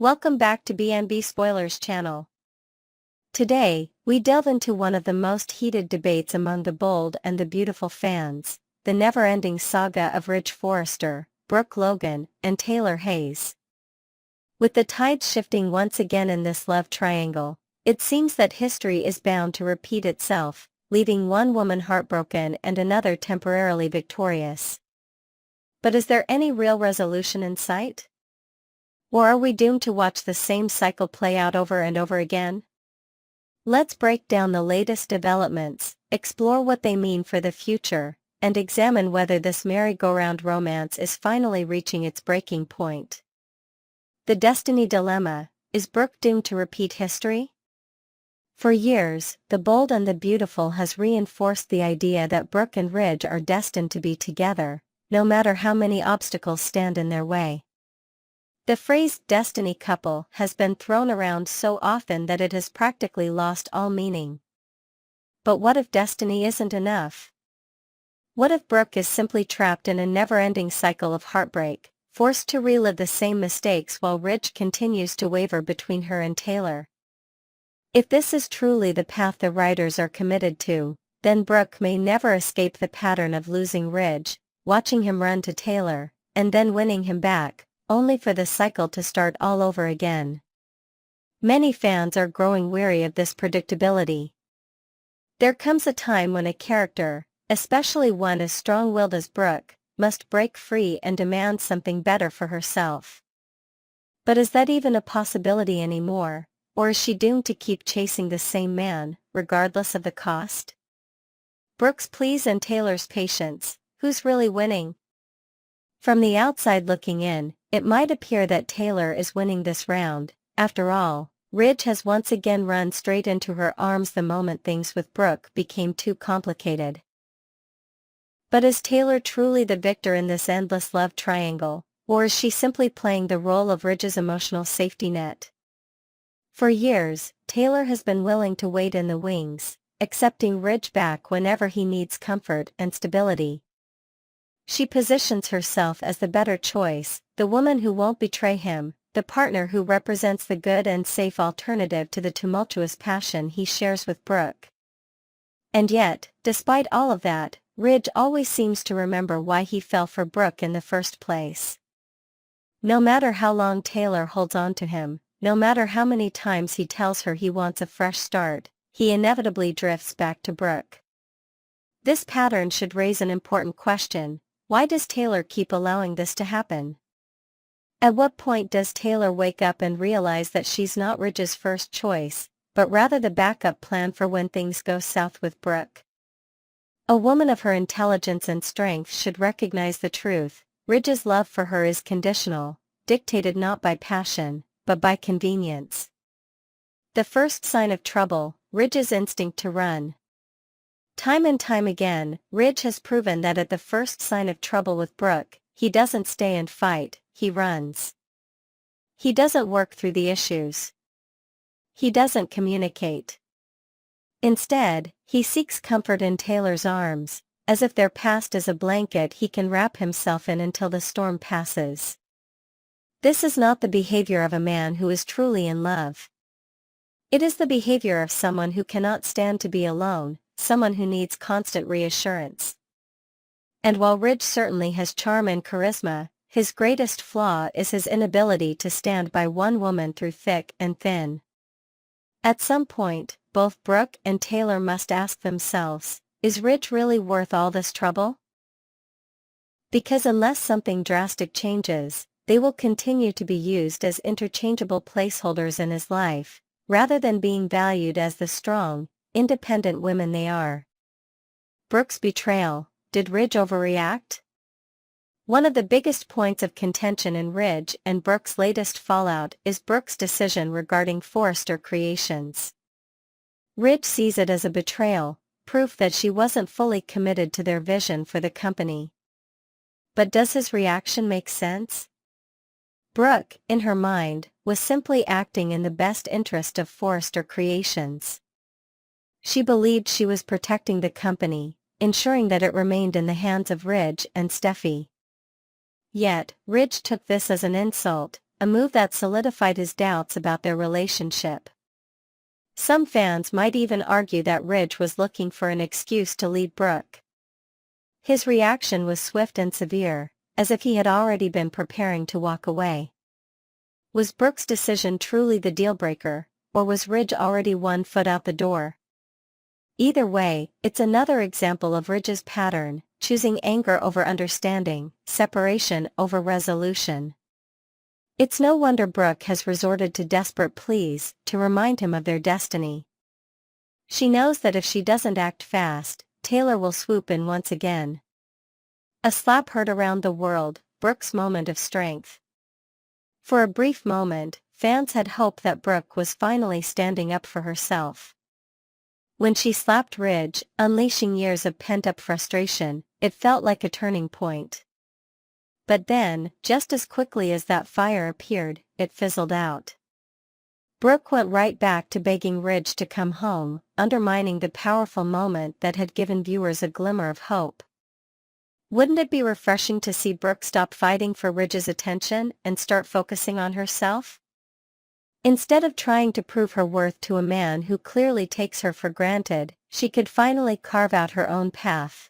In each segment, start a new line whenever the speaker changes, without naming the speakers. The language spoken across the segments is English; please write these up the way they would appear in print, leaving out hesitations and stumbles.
Welcome back to B&B Spoilers channel. Today, we delve into one of the most heated debates among the bold and the beautiful fans, the never-ending saga of Ridge Forrester, Brooke Logan, and Taylor Hayes. With the tides shifting once again in this love triangle, it seems that history is bound to repeat itself, leaving one woman heartbroken and another temporarily victorious. But is there any real resolution in sight? Or are we doomed to watch the same cycle play out over and over again? Let's break down the latest developments, explore what they mean for the future, and examine whether this merry-go-round romance is finally reaching its breaking point. The Destiny Dilemma: is Brooke doomed to repeat history? For years, the bold and the beautiful has reinforced the idea that Brooke and Ridge are destined to be together, no matter how many obstacles stand in their way. The phrase destiny couple has been thrown around so often that it has practically lost all meaning. But what if destiny isn't enough? What if Brooke is simply trapped in a never-ending cycle of heartbreak, forced to relive the same mistakes while Ridge continues to waver between her and Taylor? If this is truly the path the writers are committed to, then Brooke may never escape the pattern of losing Ridge, watching him run to Taylor, and then winning him back, only for the cycle to start all over again. Many fans are growing weary of this predictability. There comes a time when a character, especially one as strong-willed as Brooke, must break free and demand something better for herself. But is that even a possibility anymore, or is she doomed to keep chasing the same man, regardless of the cost? Brooke's pleas and Taylor's patience, who's really winning? From the outside looking in, it might appear that Taylor is winning this round. After all, Ridge has once again run straight into her arms the moment things with Brooke became too complicated. But is Taylor truly the victor in this endless love triangle, or is she simply playing the role of Ridge's emotional safety net? For years, Taylor has been willing to wait in the wings, accepting Ridge back whenever he needs comfort and stability. She positions herself as the better choice, the woman who won't betray him, the partner who represents the good and safe alternative to the tumultuous passion he shares with Brooke. And yet, despite all of that, Ridge always seems to remember why he fell for Brooke in the first place. No matter how long Taylor holds on to him, no matter how many times he tells her he wants a fresh start, he inevitably drifts back to Brooke. This pattern should raise an important question: why does Taylor keep allowing this to happen? At what point does Taylor wake up and realize that she's not Ridge's first choice, but rather the backup plan for when things go south with Brooke? A woman of her intelligence and strength should recognize the truth: Ridge's love for her is conditional, dictated not by passion, but by convenience. The first sign of trouble: Ridge's instinct to run. Time and time again, Ridge has proven that at the first sign of trouble with Brooke, he doesn't stay and fight, he runs. He doesn't work through the issues. He doesn't communicate. Instead, he seeks comfort in Taylor's arms, as if their past is a blanket he can wrap himself in until the storm passes. This is not the behavior of a man who is truly in love. It is the behavior of someone who cannot stand to be alone, someone who needs constant reassurance. And while Ridge certainly has charm and charisma, his greatest flaw is his inability to stand by one woman through thick and thin. At some point, both Brooke and Taylor must ask themselves, is Ridge really worth all this trouble? Because unless something drastic changes, they will continue to be used as interchangeable placeholders in his life, rather than being valued as the strong, independent women they are. Brooke's betrayal: did Ridge overreact? One of the biggest points of contention in Ridge and Brooke's latest fallout is Brooke's decision regarding Forrester Creations. Ridge sees it as a betrayal, proof that she wasn't fully committed to their vision for the company. But does his reaction make sense? Brooke, in her mind, was simply acting in the best interest of Forrester Creations. She believed she was protecting the company, ensuring that it remained in the hands of Ridge and Steffi. Yet, Ridge took this as an insult, a move that solidified his doubts about their relationship. Some fans might even argue that Ridge was looking for an excuse to leave Brooke. His reaction was swift and severe, as if he had already been preparing to walk away. Was Brooke's decision truly the deal-breaker, or was Ridge already 1 foot out the door? Either way, it's another example of Ridge's pattern, choosing anger over understanding, separation over resolution. It's no wonder Brooke has resorted to desperate pleas to remind him of their destiny. She knows that if she doesn't act fast, Taylor will swoop in once again. A slap heard around the world, Brooke's moment of strength. For a brief moment, fans had hoped that Brooke was finally standing up for herself. When she slapped Ridge, unleashing years of pent-up frustration, it felt like a turning point. But then, just as quickly as that fire appeared, it fizzled out. Brooke went right back to begging Ridge to come home, undermining the powerful moment that had given viewers a glimmer of hope. Wouldn't it be refreshing to see Brooke stop fighting for Ridge's attention and start focusing on herself? Instead of trying to prove her worth to a man who clearly takes her for granted, she could finally carve out her own path.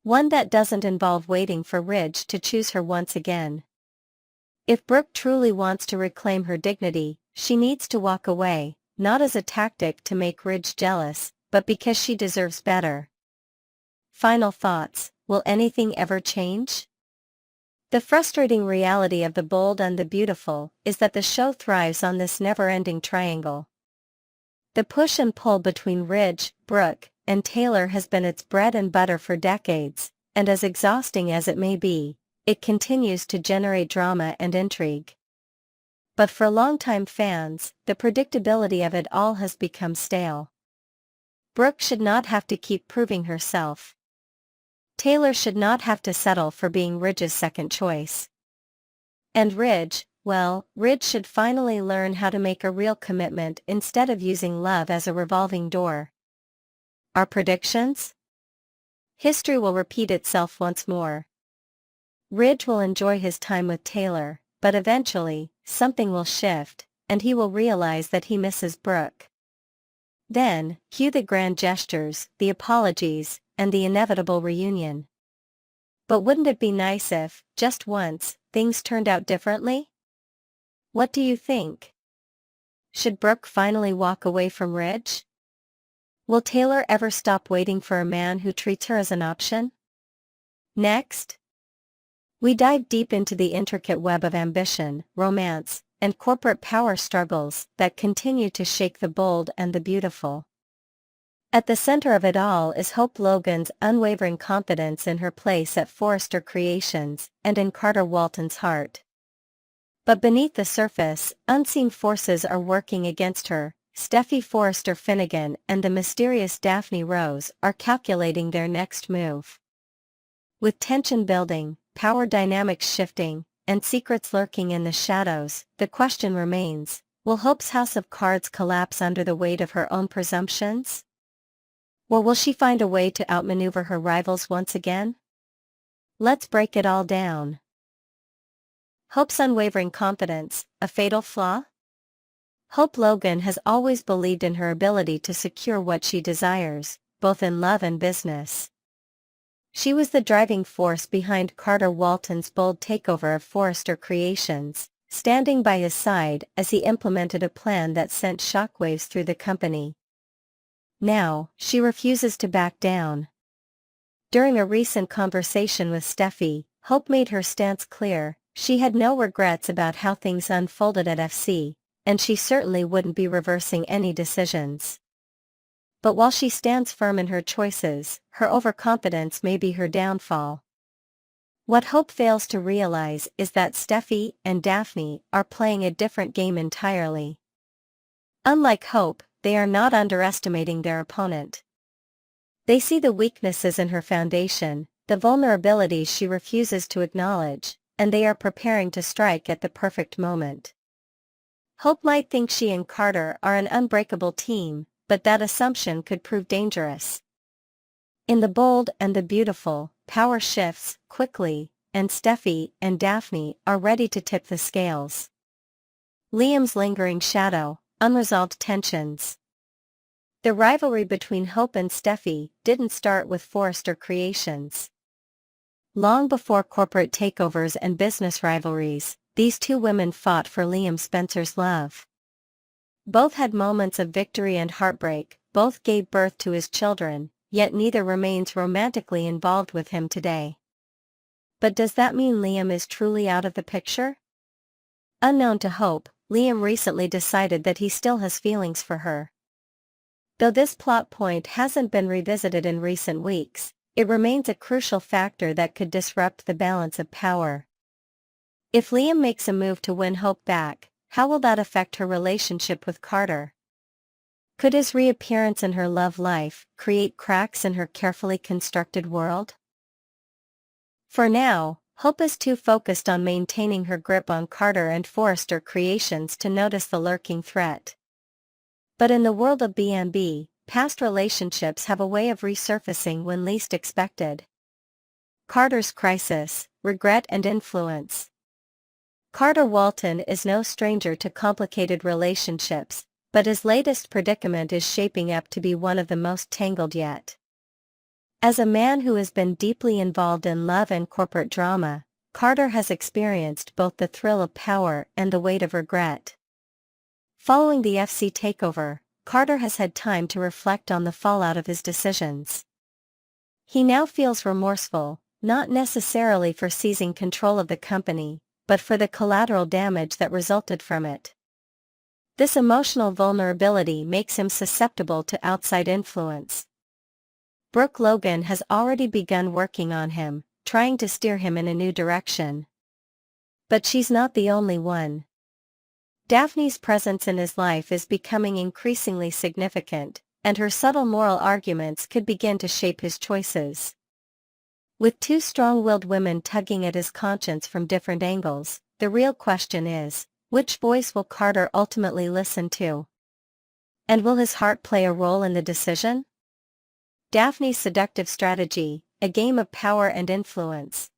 One that doesn't involve waiting for Ridge to choose her once again. If Brooke truly wants to reclaim her dignity, she needs to walk away, not as a tactic to make Ridge jealous, but because she deserves better. Final thoughts: will anything ever change? The frustrating reality of The Bold and the Beautiful is that the show thrives on this never-ending triangle. The push and pull between Ridge, Brooke, and Taylor has been its bread and butter for decades, and as exhausting as it may be, it continues to generate drama and intrigue. But for longtime fans, the predictability of it all has become stale. Brooke should not have to keep proving herself. Taylor should not have to settle for being Ridge's second choice. And Ridge, well, Ridge should finally learn how to make a real commitment instead of using love as a revolving door. Our predictions? History will repeat itself once more. Ridge will enjoy his time with Taylor, but eventually, something will shift, and he will realize that he misses Brooke. Then, cue the grand gestures, the apologies, and the inevitable reunion. But wouldn't it be nice if, just once, things turned out differently? What do you think? Should Brooke finally walk away from Ridge? Will Taylor ever stop waiting for a man who treats her as an option? Next, we dive deep into the intricate web of ambition, romance, and corporate power struggles that continue to shake The Bold and the Beautiful. At the center of it all is Hope Logan's unwavering confidence in her place at Forrester Creations and in Carter Walton's heart. But beneath the surface, unseen forces are working against her. Steffi Forrester Finnegan and the mysterious Daphne Rose are calculating their next move. With tension building, power dynamics shifting, and secrets lurking in the shadows, the question remains, will Hope's house of cards collapse under the weight of her own presumptions? Or will she find a way to outmaneuver her rivals once again? Let's break it all down. Hope's unwavering confidence, a fatal flaw? Hope Logan has always believed in her ability to secure what she desires, both in love and business. She was the driving force behind Carter Walton's bold takeover of Forrester Creations, standing by his side as he implemented a plan that sent shockwaves through the company. Now, she refuses to back down. During a recent conversation with Steffi, Hope made her stance clear. She had no regrets about how things unfolded at FC, and she certainly wouldn't be reversing any decisions. But while she stands firm in her choices, her overconfidence may be her downfall. What Hope fails to realize is that Steffi and Daphne are playing a different game entirely. Unlike Hope, they are not underestimating their opponent. They see the weaknesses in her foundation, the vulnerabilities she refuses to acknowledge, and they are preparing to strike at the perfect moment. Hope might think she and Carter are an unbreakable team, but that assumption could prove dangerous. In The Bold and the Beautiful, power shifts quickly, and Steffi and Daphne are ready to tip the scales. Liam's lingering shadow, unresolved tensions. The rivalry between Hope and Steffi didn't start with Forrester creations. Long before corporate takeovers and business rivalries, these two women fought for Liam Spencer's love. Both had moments of victory and heartbreak, both gave birth to his children, yet neither remains romantically involved with him today. But does that mean Liam is truly out of the picture? Unknown to Hope, Liam recently decided that he still has feelings for her. Though this plot point hasn't been revisited in recent weeks, it remains a crucial factor that could disrupt the balance of power. If Liam makes a move to win Hope back, how will that affect her relationship with Carter? Could his reappearance in her love life create cracks in her carefully constructed world? For now, Hope is too focused on maintaining her grip on Carter and Forrester creations to notice the lurking threat. But in the world of B&B, past relationships have a way of resurfacing when least expected. Carter's crisis, regret and influence. Carter Walton is no stranger to complicated relationships, but his latest predicament is shaping up to be one of the most tangled yet. As a man who has been deeply involved in love and corporate drama, Carter has experienced both the thrill of power and the weight of regret. Following the FC takeover, Carter has had time to reflect on the fallout of his decisions. He now feels remorseful, not necessarily for seizing control of the company, but for the collateral damage that resulted from it. This emotional vulnerability makes him susceptible to outside influence. Brooke Logan has already begun working on him, trying to steer him in a new direction. But she's not the only one. Daphne's presence in his life is becoming increasingly significant, and her subtle moral arguments could begin to shape his choices. With two strong-willed women tugging at his conscience from different angles, the real question is, which voice will Carter ultimately listen to? And will his heart play a role in the decision? Daphne's seductive strategy, a game of power and influence.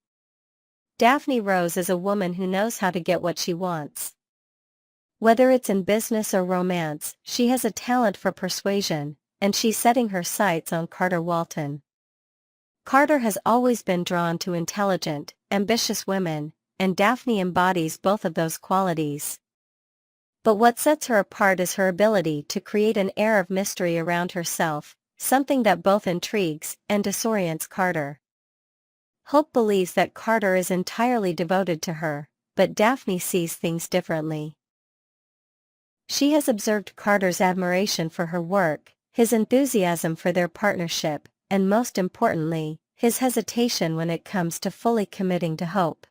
Daphne Rose is a woman who knows how to get what she wants. Whether it's in business or romance, she has a talent for persuasion, and she's setting her sights on Carter Walton. Carter has always been drawn to intelligent, ambitious women, and Daphne embodies both of those qualities. But what sets her apart is her ability to create an air of mystery around herself, something that both intrigues and disorients Carter. Hope believes that Carter is entirely devoted to her, but Daphne sees things differently. She has observed Carter's admiration for her work, his enthusiasm for their partnership, and most importantly, his hesitation when it comes to fully committing to Hope.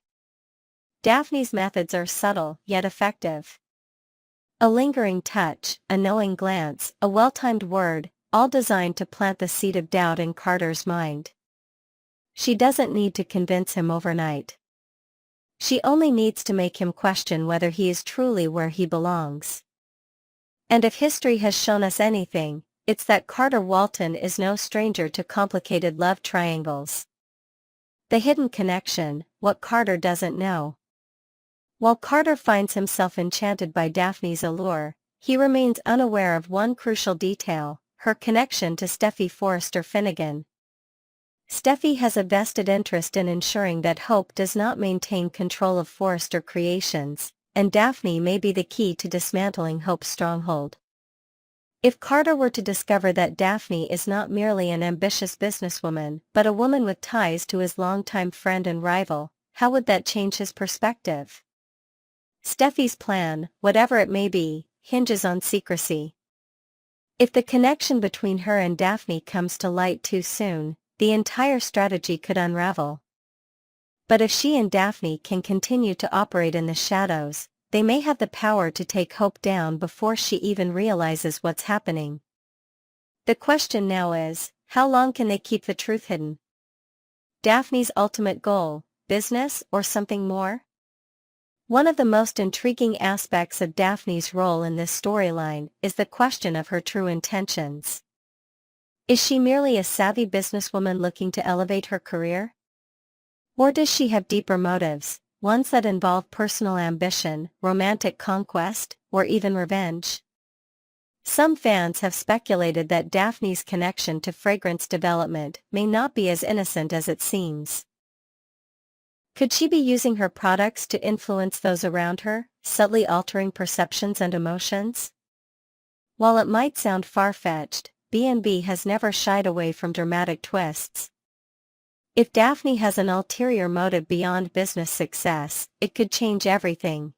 Daphne's methods are subtle yet effective. A lingering touch, a knowing glance, a well-timed word, all designed to plant the seed of doubt in Carter's mind. She doesn't need to convince him overnight. She only needs to make him question whether he is truly where he belongs. And if history has shown us anything, it's that Carter Walton is no stranger to complicated love triangles. The hidden connection, what Carter doesn't know. While Carter finds himself enchanted by Daphne's allure, he remains unaware of one crucial detail, her connection to Steffi Forrester Finnegan. Steffi has a vested interest in ensuring that Hope does not maintain control of Forrester creations, and Daphne may be the key to dismantling Hope's stronghold. If Carter were to discover that Daphne is not merely an ambitious businesswoman but a woman with ties to his longtime friend and rival, how would that change his perspective? Steffi's plan, whatever it may be, hinges on secrecy. If the connection between her and Daphne comes to light too soon, the entire strategy could unravel. But if she and Daphne can continue to operate in the shadows, they may have the power to take Hope down before she even realizes what's happening. The question now is, how long can they keep the truth hidden? Daphne's ultimate goal, business or something more? One of the most intriguing aspects of Daphne's role in this storyline is the question of her true intentions. Is she merely a savvy businesswoman looking to elevate her career? Or does she have deeper motives, ones that involve personal ambition, romantic conquest, or even revenge? Some fans have speculated that Daphne's connection to fragrance development may not be as innocent as it seems. Could she be using her products to influence those around her, subtly altering perceptions and emotions? While it might sound far-fetched, B&B has never shied away from dramatic twists. If Daphne has an ulterior motive beyond business success, it could change everything.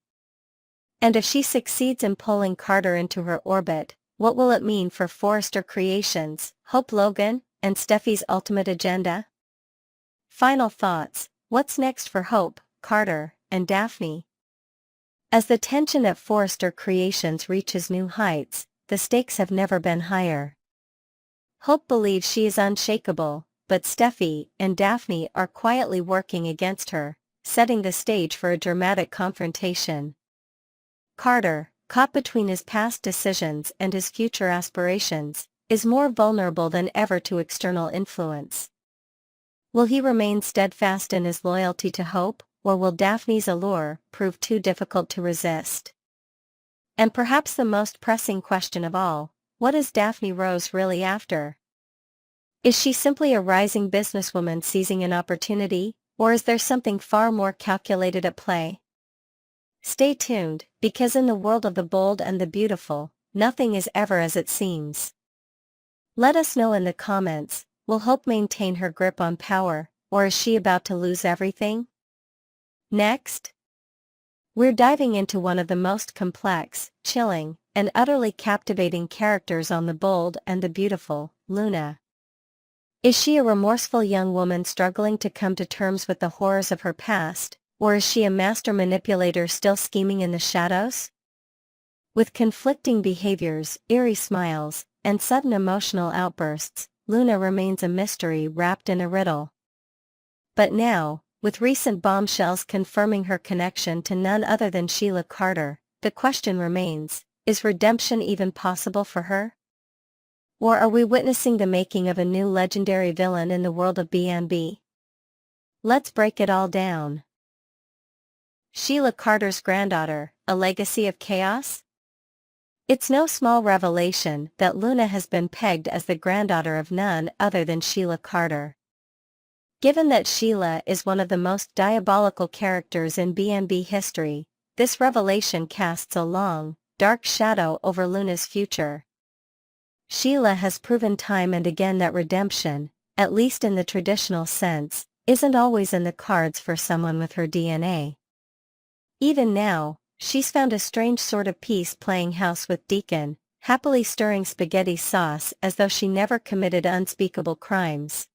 And if she succeeds in pulling Carter into her orbit, what will it mean for Forrester Creations, Hope Logan, and Steffi's ultimate agenda? Final thoughts: what's next for Hope, Carter, and Daphne? As the tension at Forrester Creations reaches new heights, the stakes have never been higher. Hope believes she is unshakable, but Steffi and Daphne are quietly working against her, setting the stage for a dramatic confrontation. Carter, caught between his past decisions and his future aspirations, is more vulnerable than ever to external influence. Will he remain steadfast in his loyalty to Hope, or will Daphne's allure prove too difficult to resist? And perhaps the most pressing question of all, what is Daphne Rose really after? Is she simply a rising businesswoman seizing an opportunity, or is there something far more calculated at play? Stay tuned, because in the world of the bold and the beautiful, nothing is ever as it seems. Let us know in the comments, will Hope maintain her grip on power, or is she about to lose everything? Next, we're diving into one of the most complex, chilling, and utterly captivating characters on The Bold and the Beautiful, Luna. Is she a remorseful young woman struggling to come to terms with the horrors of her past, or is she a master manipulator still scheming in the shadows? With conflicting behaviors, eerie smiles, and sudden emotional outbursts, Luna remains a mystery wrapped in a riddle. But now, with recent bombshells confirming her connection to none other than Sheila Carter, the question remains, is redemption even possible for her? Or are we witnessing the making of a new legendary villain in the world of B&B? Let's break it all down. Sheila Carter's granddaughter, a legacy of chaos? It's no small revelation that Luna has been pegged as the granddaughter of none other than Sheila Carter. Given that Sheila is one of the most diabolical characters in B&B history, this revelation casts a long, dark shadow over Luna's future. Sheila has proven time and again that redemption, at least in the traditional sense, isn't always in the cards for someone with her DNA. Even now, she's found a strange sort of peace playing house with Deacon, happily stirring spaghetti sauce as though she never committed unspeakable crimes.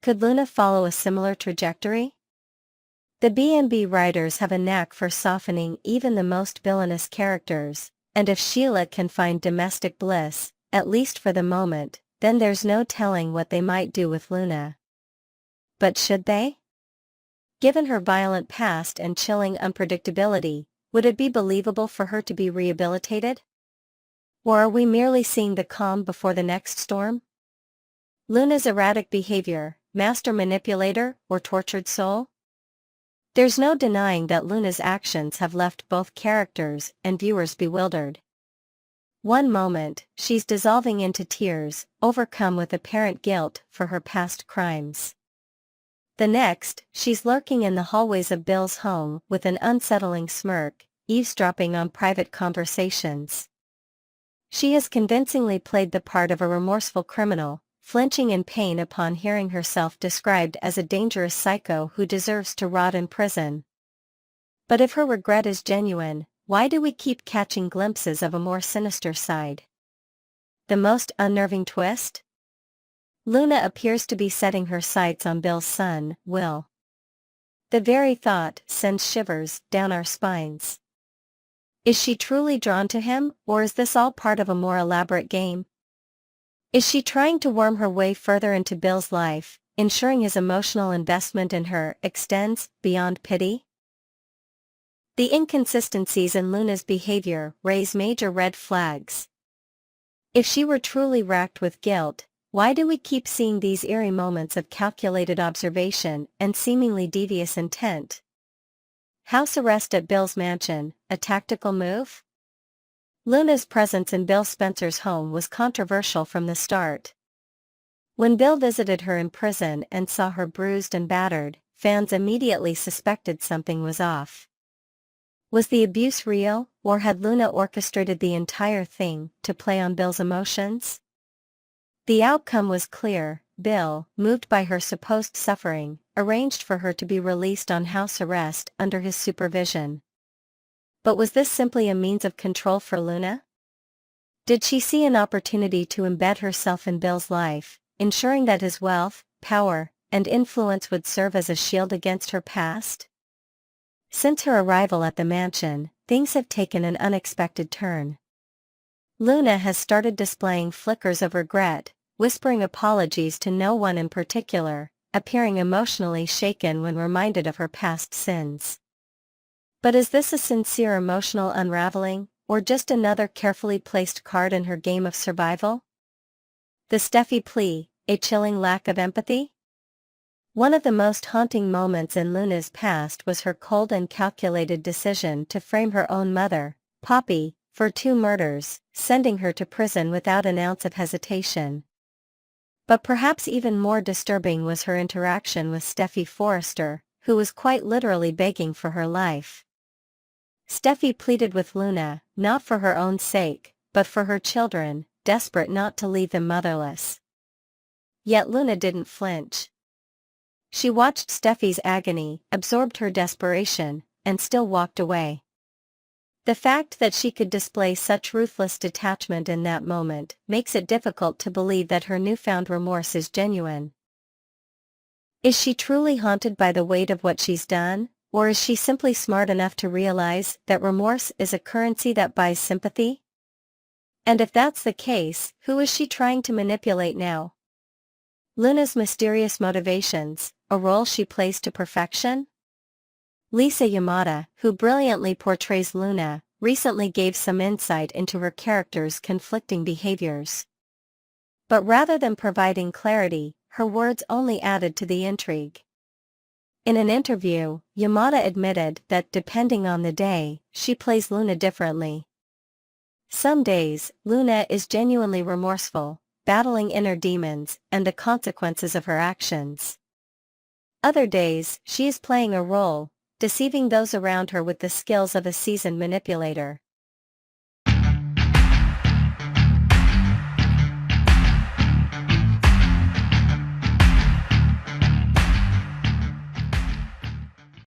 Could Luna follow a similar trajectory? The B&B writers have a knack for softening even the most villainous characters, and if Sheila can find domestic bliss, at least for the moment, then there's no telling what they might do with Luna. But should they? Given her violent past and chilling unpredictability, would it be believable for her to be rehabilitated? Or are we merely seeing the calm before the next storm? Luna's erratic behavior, master manipulator, or tortured soul? There's no denying that Luna's actions have left both characters and viewers bewildered. One moment, she's dissolving into tears, overcome with apparent guilt for her past crimes. The next, she's lurking in the hallways of Bill's home with an unsettling smirk, eavesdropping on private conversations. She has convincingly played the part of a remorseful criminal, flinching in pain upon hearing herself described as a dangerous psycho who deserves to rot in prison. But if her regret is genuine, why do we keep catching glimpses of a more sinister side? The most unnerving twist? Luna appears to be setting her sights on Bill's son, Will. The very thought sends shivers down our spines. Is she truly drawn to him, or is this all part of a more elaborate game? Is she trying to worm her way further into Bill's life, ensuring his emotional investment in her extends beyond pity? The inconsistencies in Luna's behavior raise major red flags. If she were truly racked with guilt, Why do we keep seeing these eerie moments of calculated observation and seemingly devious intent? House arrest at Bill's mansion, a tactical move? Luna's presence in Bill Spencer's home was controversial from the start. When Bill visited her in prison and saw her bruised and battered, fans immediately suspected something was off. Was the abuse real, or had Luna orchestrated the entire thing to play on Bill's emotions? The outcome was clear. Bill, moved by her supposed suffering, arranged for her to be released on house arrest under his supervision. But was this simply a means of control for Luna? Did she see an opportunity to embed herself in Bill's life, ensuring that his wealth, power, and influence would serve as a shield against her past? Since her arrival at the mansion, things have taken an unexpected turn. Luna has started displaying flickers of regret, whispering apologies to no one in particular, appearing emotionally shaken when reminded of her past sins. But is this a sincere emotional unraveling, or just another carefully placed card in her game of survival? The Steffi plea, a chilling lack of empathy? One of the most haunting moments in Luna's past was her cold and calculated decision to frame her own mother, Poppy, for 2 murders, sending her to prison without an ounce of hesitation. But perhaps even more disturbing was her interaction with Steffi Forrester, who was quite literally begging for her life. Steffi pleaded with Luna, not for her own sake, but for her children, desperate not to leave them motherless. Yet Luna didn't flinch. She watched Steffi's agony, absorbed her desperation, and still walked away. The fact that she could display such ruthless detachment in that moment makes it difficult to believe that her newfound remorse is genuine. Is she truly haunted by the weight of what she's done, or is she simply smart enough to realize that remorse is a currency that buys sympathy? And if that's the case, who is she trying to manipulate now? Luna's mysterious motivations, a role she plays to perfection? Lisa Yamada, who brilliantly portrays Luna, recently gave some insight into her character's conflicting behaviors. But rather than providing clarity, her words only added to the intrigue. In an interview, Yamada admitted that depending on the day, she plays Luna differently. Some days, Luna is genuinely remorseful, battling inner demons and the consequences of her actions. Other days, she is playing a role, deceiving those around her with the skills of a seasoned manipulator.